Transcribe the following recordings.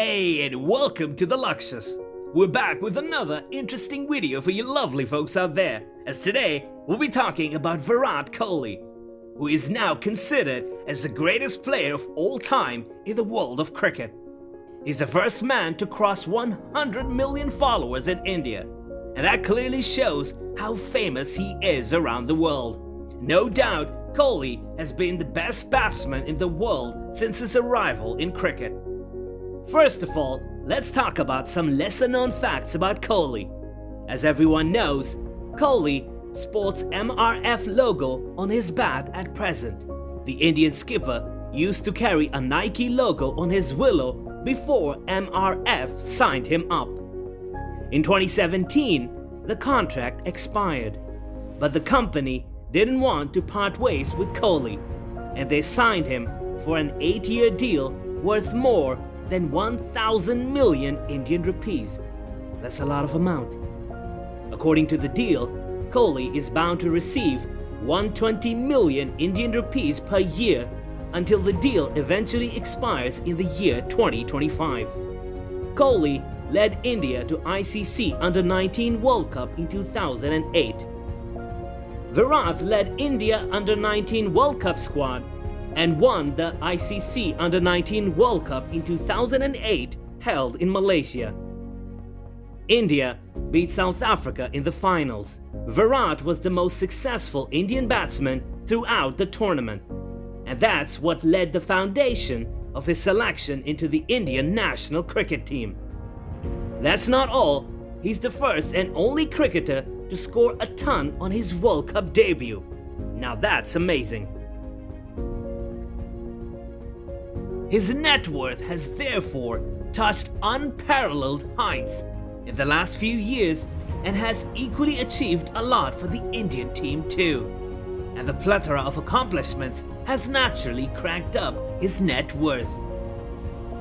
Hey, and welcome to the Luxious. We're back with another interesting video for you lovely folks out there, as today we'll be talking about Virat Kohli, who is now considered as the greatest player of all time in the world of cricket. He's the first man to cross 100 million followers in India, and that clearly shows how famous he is around the world. No doubt, Kohli has been the best batsman in the world since his arrival in cricket. First of all, let's talk about some lesser-known facts about Kohli. As everyone knows, Kohli sports MRF logo on his bat at present. The Indian skipper used to carry a Nike logo on his willow before MRF signed him up. In 2017, the contract expired, but the company didn't want to part ways with Kohli, and they signed him for an 8-year deal worth more than 1,000 million Indian rupees. That's a lot of amount. According to the deal, Kohli is bound to receive 120 million Indian rupees per year until the deal eventually expires in the year 2025. Kohli led India to ICC Under-19 World Cup in 2008. Virat led India Under-19 World Cup squad and won the ICC Under-19 World Cup in 2008 held in Malaysia. India beat South Africa in the finals. Virat was the most successful Indian batsman throughout the tournament, and that's what led the foundation of his selection into the Indian national cricket team. That's not all, he's the first and only cricketer to score a ton on his World Cup debut. Now that's amazing. His net worth has therefore touched unparalleled heights in the last few years and has equally achieved a lot for the Indian team too. And the plethora of accomplishments has naturally cranked up his net worth.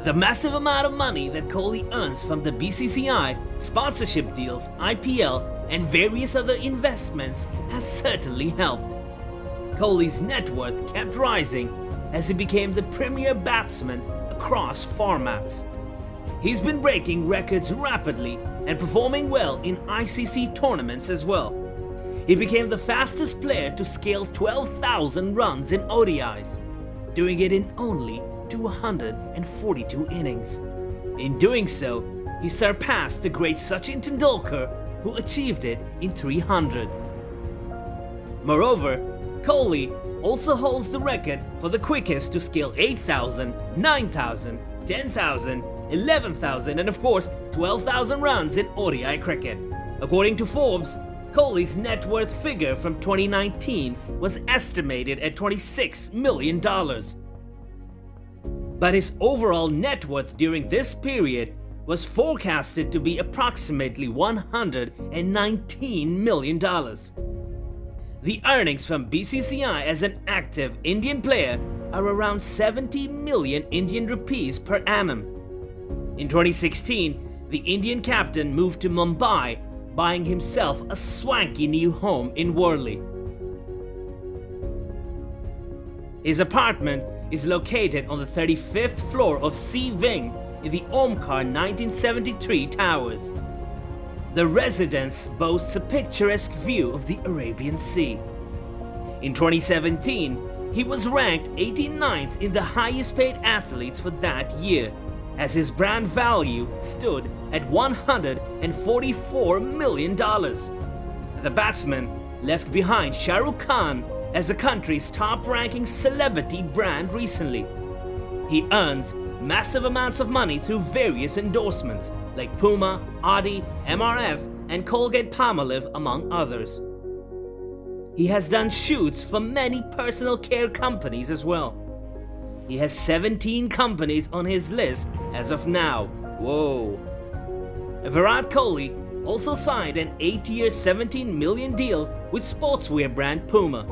The massive amount of money that Kohli earns from the BCCI, sponsorship deals, IPL, and various other investments has certainly helped. Kohli's net worth kept rising as he became the premier batsman across formats. He's been breaking records rapidly and performing well in ICC tournaments as well. He became the fastest player to scale 12,000 runs in ODIs, doing it in only 242 innings. In doing so, he surpassed the great Sachin Tendulkar, who achieved it in 300. Moreover, Kohli also holds the record for the quickest to scale 8,000, 9,000, 10,000, 11,000 and of course 12,000 runs in ODI cricket. According to Forbes, Kohli's net worth figure from 2019 was estimated at $26 million. But his overall net worth during this period was forecasted to be approximately $119 million. The earnings from BCCI as an active Indian player are around 70 million Indian rupees per annum. In 2016, the Indian captain moved to Mumbai, buying himself a swanky new home in Worli. His apartment is located on the 35th floor of C Wing in the Omkar 1973 Towers. The residence boasts a picturesque view of the Arabian Sea. In 2017, he was ranked 89th in the highest paid athletes for that year, as his brand value stood at $144 million. The batsman left behind Shah Rukh Khan as the country's top-ranking celebrity brand recently. He earns massive amounts of money through various endorsements like Puma, Audi, MRF, and Colgate-Palmolive among others. He has done shoots for many personal care companies as well. He has 17 companies on his list as of now. Whoa! Virat Kohli also signed an 8-year $17 million deal with sportswear brand Puma.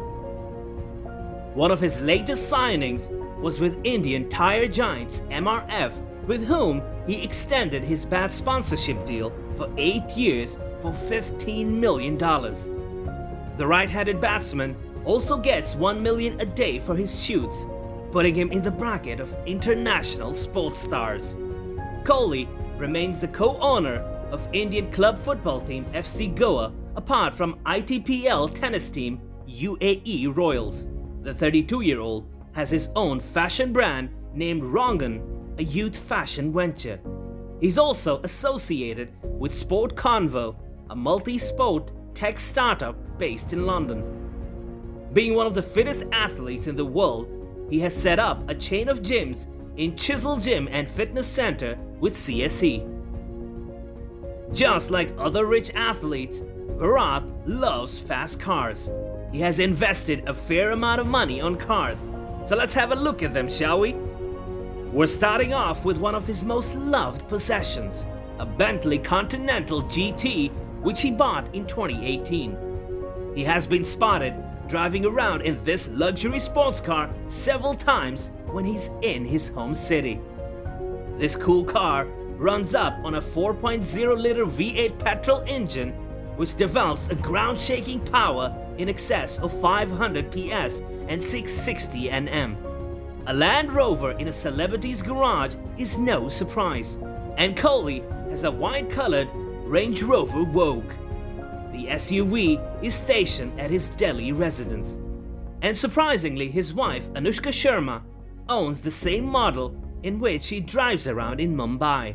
One of his latest signings was with Indian tire giants MRF, with whom he extended his bat sponsorship deal for 8 years for $15 million. The right-handed batsman also gets $1 million a day for his shoots, putting him in the bracket of international sports stars. Kohli remains the co-owner of Indian club football team FC Goa, apart from ITPL tennis team UAE Royals. The 32-year-old has his own fashion brand named Rongan, a youth fashion venture. He's also associated with Sport Convo, a multi-sport tech startup based in London. Being one of the fittest athletes in the world, he has set up a chain of gyms in Chisel Gym and Fitness Center with CSE. Just like other rich athletes, Virat loves fast cars. He has invested a fair amount of money on cars. So let's have a look at them, shall we? We're starting off with one of his most loved possessions, a Bentley Continental GT, which he bought in 2018. He has been spotted driving around in this luxury sports car several times when he's in his home city. This cool car runs up on a 4.0-liter V8 petrol engine, which develops a ground-shaking power in excess of 500 PS and 660 Nm. A Land Rover in a celebrity's garage is no surprise, and Kohli has a white-colored Range Rover Vogue. The SUV is stationed at his Delhi residence. And surprisingly, his wife Anushka Sharma owns the same model in which she drives around in Mumbai.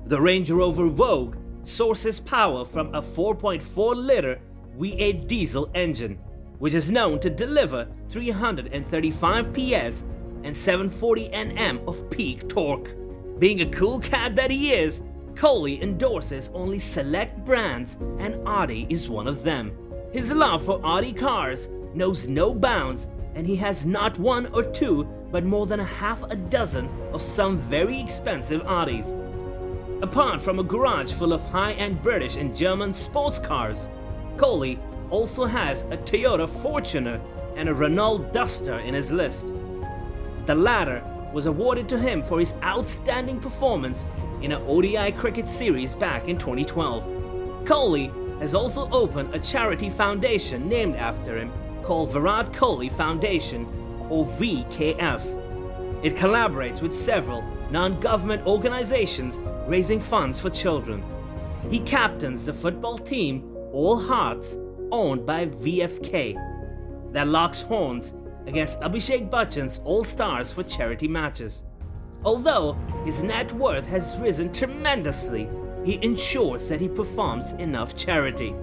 The Range Rover Vogue sources power from a 4.4-liter V8 diesel engine, which is known to deliver 335 PS and 740 Nm of peak torque. Being a cool cat that he is, Kohli endorses only select brands, and Audi is one of them. His love for Audi cars knows no bounds, and he has not one or two but more than half a dozen of some very expensive Audis. Apart from a garage full of high-end British and German sports cars, Kohli also has a Toyota Fortuner and a Renault Duster in his list. The latter was awarded to him for his outstanding performance in an ODI cricket series back in 2012. Kohli has also opened a charity foundation named after him called Virat Kohli Foundation, or VKF. It collaborates with several non-government organizations raising funds for children. He captains the football team All Hearts, owned by VFK, that locks horns against Abhishek Bachchan's All Stars for charity matches. Although his net worth has risen tremendously, he ensures that he performs enough charity.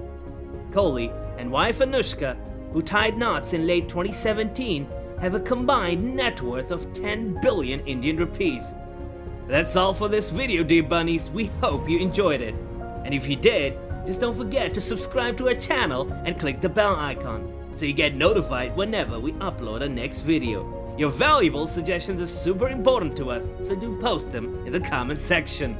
Kohli and wife Anushka, who tied knots in late 2017, have a combined net worth of 10 billion Indian rupees. That's all for this video, dear bunnies. We hope you enjoyed it. And if you did, just don't forget to subscribe to our channel and click the bell icon so you get notified whenever we upload our next video. Your valuable suggestions are super important to us, so do post them in the comment section.